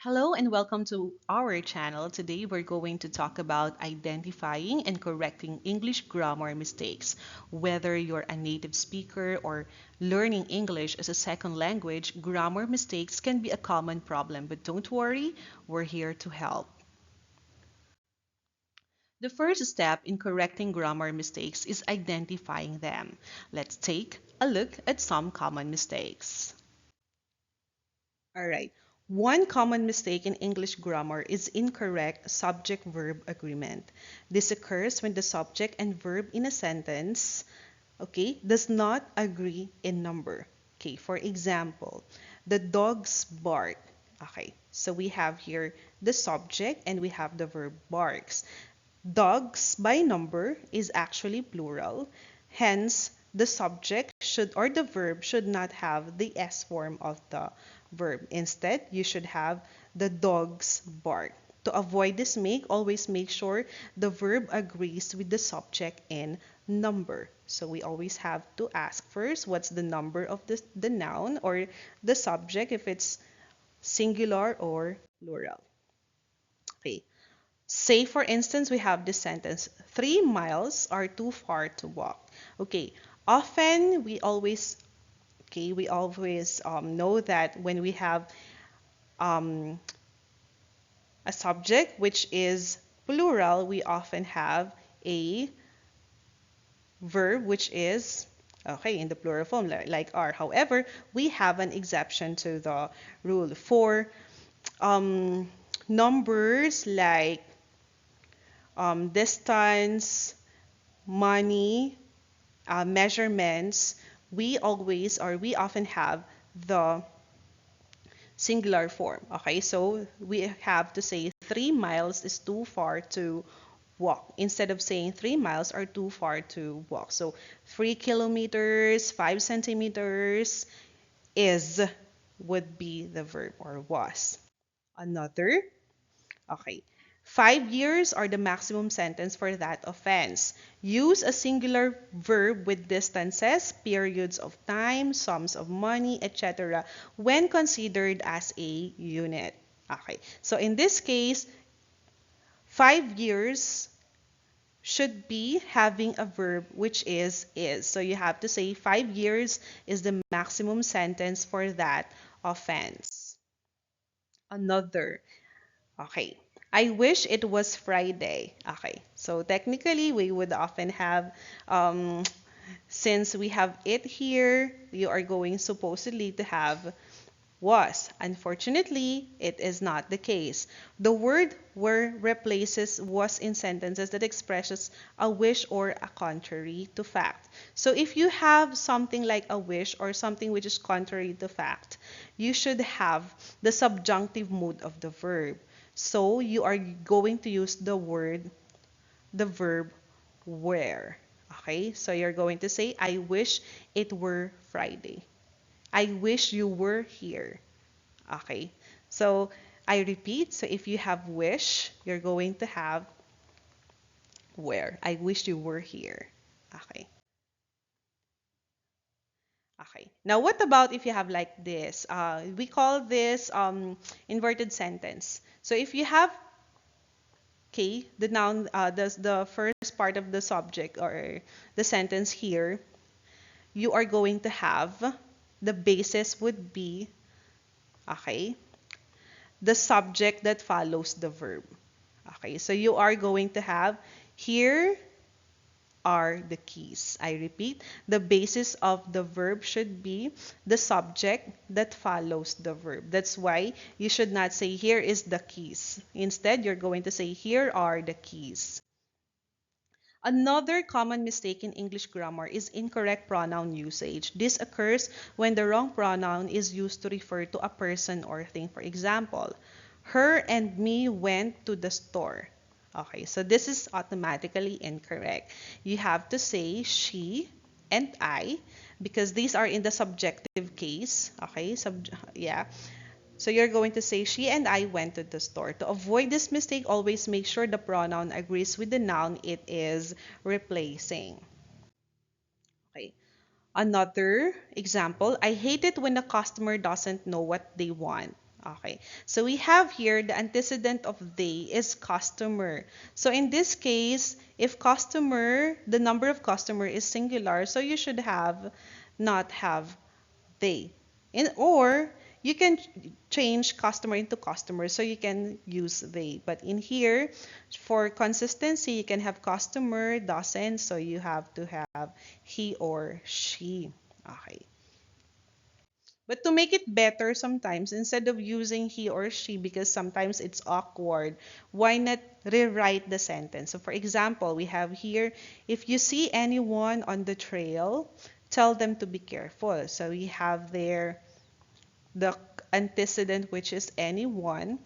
Hello and welcome to our channel. Today we're going to talk about identifying and correcting English grammar mistakes. Whether you're a native speaker or learning English as a second language, grammar mistakes can be a common problem, but don't worry, we're here to help. The first step in correcting grammar mistakes is identifying them. Let's take a look at some common mistakes. All right. One common mistake in English grammar is incorrect subject-verb agreement. This occurs when the subject and verb in a sentence, okay, does not agree in number. Okay, for example, the dogs bark. Okay, so we have here the subject and we have the verb barks. Dogs by number is actually plural. Hence, the subject should or the verb should not have the S form of the verb. Instead, you should have the dogs bark. To avoid this always make sure the verb agrees with the subject in number. So we always have to ask first what's the number of the noun or the subject if it's singular or plural. Okay. Say, for instance, we have this sentence 3 miles are too far to walk. Okay, often we always know that when we have um, a subject which is plural, we often have a verb which is okay in the plural form like are. However, we have an exception to the rule for um, numbers like distance, money, measurements, we often have the singular form. Okay, so we have to say 3 miles is too far to walk instead of saying 3 miles are too far to walk. So 3 kilometers, 5 centimeters is would be the verb or was. Another. Okay. 5 years are the maximum sentence for that offense. Use a singular verb with distances, periods of time, sums of money, etc. when considered as a unit. Okay. So in this case, 5 years should be having a verb which is. So you have to say 5 years is the maximum sentence for that offense. Another. Okay. I wish it was Friday. Okay. So technically, we would often have, since we have it here, you are going supposedly to have was. Unfortunately, it is not the case. The word were replaces was in sentences that expresses a wish or a contrary to fact. So if you have something like a wish or something which is contrary to fact, you should have the subjunctive mood of the verb. So you are going to use the verb were. Okay, so you're going to say, I wish it were Friday. I wish you were here. Okay. So I repeat. So if you have wish, you're going to have where. I wish you were here. Okay. Okay. Now what about if you have like this? We call this inverted sentence. So if you have okay, the noun, the first part of the subject or the sentence here, you are going to have the basis would be okay the subject that follows the verb. Okay, so you are going to have here are the keys. I repeat, the basis of the verb should be the subject that follows the verb. That's why you should not say here is the keys. Instead, you're going to say here are the keys. Another common mistake in English grammar is incorrect pronoun usage. This occurs when the wrong pronoun is used to refer to a person or thing. For example, her and me went to the store. Okay, so this is automatically incorrect. You have to say she and I because these are in the subjective case. Okay, yeah. So you're going to say, she and I went to the store. To avoid this mistake, always make sure the pronoun agrees with the noun it is replacing. Okay. Another example, I hate it when the customer doesn't know what they want. Okay, so we have here the antecedent of they is customer. So in this case, if customer, the number of customer is singular, so you should have not have they. Or you can change customer into customer, so you can use they. But in here, for consistency, you can have customer doesn't, so you have to have he or she. Okay. But to make it better sometimes, instead of using he or she, because sometimes it's awkward, why not rewrite the sentence? So, for example, we have here, if you see anyone on the trail, tell them to be careful. So, we have there the antecedent, which is anyone.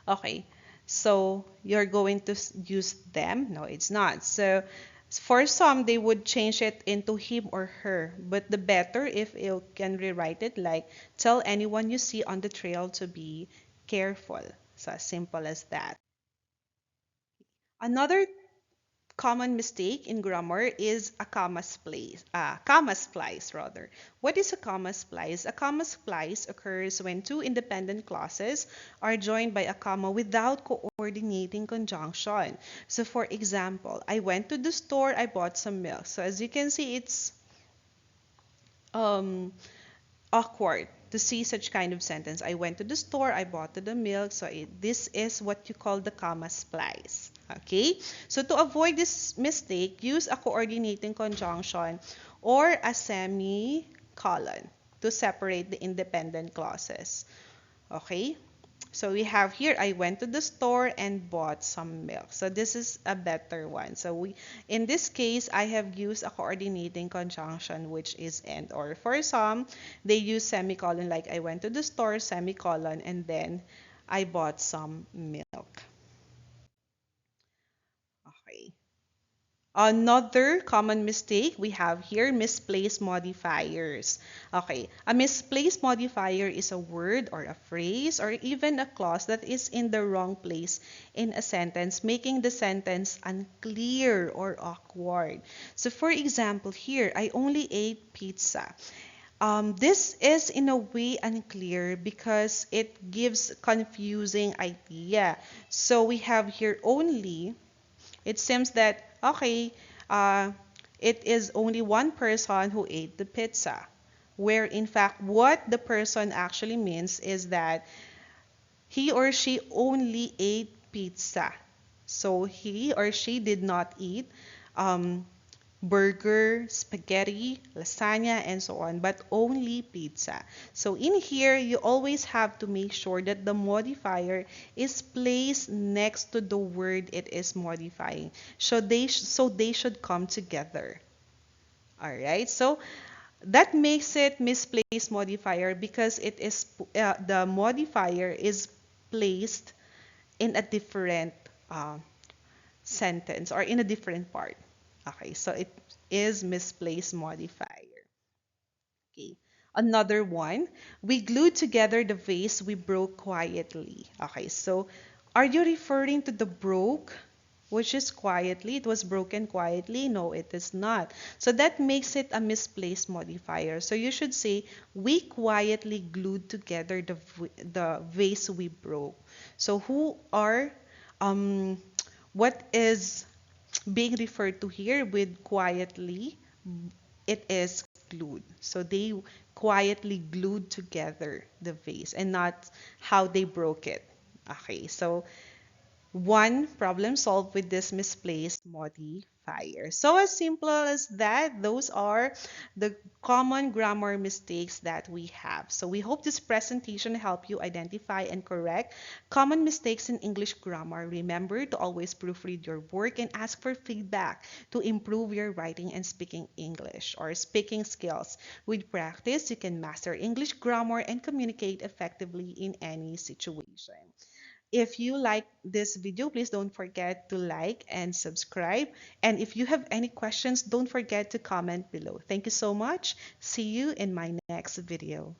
Okay, so you're going to use them? No, it's not. So for some, they would change it into him or her. But the better if you can rewrite it like, tell anyone you see on the trail to be careful. So as simple as that. Another common mistake in grammar is a comma splice rather. What is a comma splice? A comma splice occurs when two independent clauses are joined by a comma without coordinating conjunction. So for example, I went to the store, I bought some milk. So as you can see, it's um awkward to see such kind of sentence. I went to the store, I bought the milk. So this is what you call the comma splice. Okay? So to avoid this mistake, use a coordinating conjunction or a semicolon to separate the independent clauses. Okay? So we have here, I went to the store and bought some milk. So this is a better one. So in this case, I have used a coordinating conjunction, which is and or. For some, they use semicolon, like I went to the store, semicolon, and then I bought some milk. Okay. Another common mistake we have here, misplaced modifiers. Okay, a misplaced modifier is a word or a phrase or even a clause that is in the wrong place in a sentence, making the sentence unclear or awkward. So for example, here, I only ate pizza. This is in a way unclear because it gives confusing idea. So we have here only, it seems that, okay, uh, it is only one person who ate the pizza. Where in fact, what the person actually means is that he or she only ate pizza. So he or she did not eat um, burger, spaghetti, lasagna, and so on, but only pizza. So in here, you always have to make sure that the modifier is placed next to the word it is modifying. So they should come together. All right. So that makes it misplaced modifier because the modifier is placed in a different uh, sentence or in a different part. Okay, so it is misplaced modifier. Okay. Another one, we glued together the vase we broke quietly. Okay, so are you referring to the broke, which is quietly? It was broken quietly? No, it is not. So that makes it a misplaced modifier. So you should say, we quietly glued together the vase we broke. So um, what is being referred to here with quietly, it is glued. So they quietly glued together the vase and not how they broke it. Okay, so one problem solved with this misplaced modifier. So as simple as that, those are the common grammar mistakes that we have. So we hope this presentation helped you identify and correct common mistakes in English grammar. Remember to always proofread your work and ask for feedback to improve your writing and speaking English or speaking skills. With practice, you can master English grammar and communicate effectively in any situation. If you like this video, please don't forget to like and subscribe. And if you have any questions, don't forget to comment below. Thank you so much. See you in my next video.